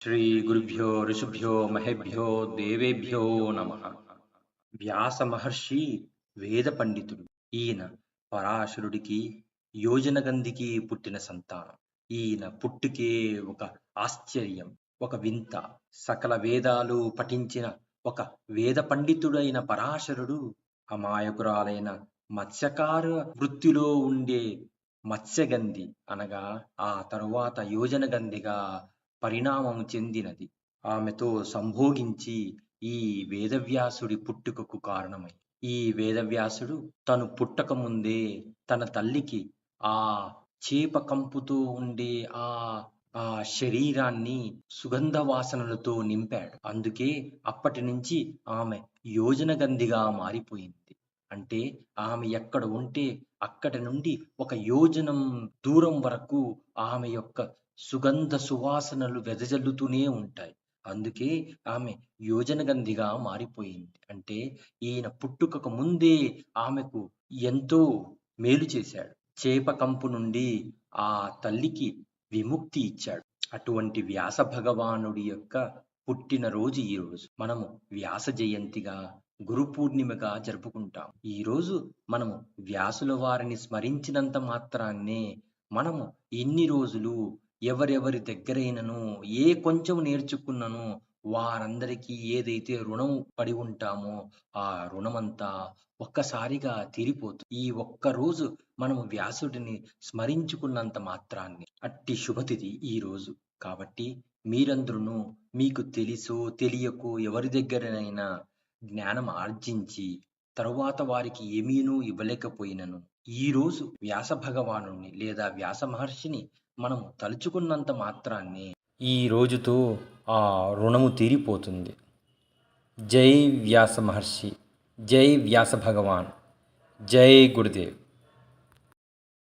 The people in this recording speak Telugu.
శ్రీ గురుభ్యో ఋషుభ్యో మహేభ్యో దేవేభ్యో నమ. వ్యాస మహర్షి వేద పండితుడు. ఈయన పరాశరుడికి యోజనగంధికి పుట్టిన సంతానం. ఈయన పుట్టుకే ఒక ఆశ్చర్యం, ఒక వింత. సకల వేదాలు పఠించిన ఒక వేద పండితుడైన పరాశరుడు అమాయకురాలైన మత్స్యకార వృత్తిలో ఉండే మత్స్యగంధి అనగా ఆ తరువాత యోజనగంధిగా పరిణామం చెందినది. ఆమెతో సంభోగించి ఈ వేదవ్యాసుడి పుట్టుకకు కారణమై, ఈ వేదవ్యాసుడు తను పుట్టక ముందే తన తల్లికి ఆ చేప కంపుతో ఉండే ఆ ఆ శరీరాన్ని సుగంధ వాసనలతో నింపాడు. అందుకే అప్పటి నుంచి ఆమె యోజనగంధిగా మారిపోయింది. అంటే ఆమె ఎక్కడ ఉంటే అక్కడి నుండి ఒక యోజనం దూరం వరకు ఆమె యొక్క సుగంధ సువాసనలు వెదజల్లుతూనే ఉంటాయి. అందుకే ఆమె యోజనగంధిగా మారిపోయింది. అంటే ఈయన పుట్టుకకు ముందే ఆమెకు ఎంతో మేలు చేశాడు. చేప కంపు నుండి ఆ తల్లికి విముక్తి ఇచ్చాడు. అటువంటి వ్యాస భగవానుడి యొక్క పుట్టినరోజు ఈరోజు. మనము వ్యాస జయంతిగా, గురు పూర్ణిమగా జరుపుకుంటాం. ఈరోజు మనము వ్యాసుల వారిని స్మరించినంత మాత్రాన్నే మనము ఎన్ని రోజులు ఎవరెవరి దగ్గరైనను ఏ కొంచెం నేర్చుకున్నను వారందరికీ ఏదైతే రుణం పడి ఉంటామో ఆ రుణమంతా ఒక్కసారిగా తీరిపోతుంది. ఈ ఒక్కరోజు మనము వ్యాసుడిని స్మరించుకున్నంత మాత్రాన్ని. అట్టి శుభతిథి ఈ రోజు. కాబట్టి మీరందరూ మీకు తెలుసో తెలియకో ఎవరి దగ్గరనైనా జ్ఞానం ఆర్జించి తరువాత వారికి ఏమీనూ ఇవ్వలేకపోయినను ఈరోజు వ్యాస భగవానుణ్ణి లేదా వ్యాస మహర్షిని మనము తలుచుకున్నంత మాత్రాన్నే ఈ రోజుతో ఆ రుణము తీరిపోతుంది. జై వ్యాస మహర్షి, జై వ్యాస భగవాన్, జై గురుదేవ్.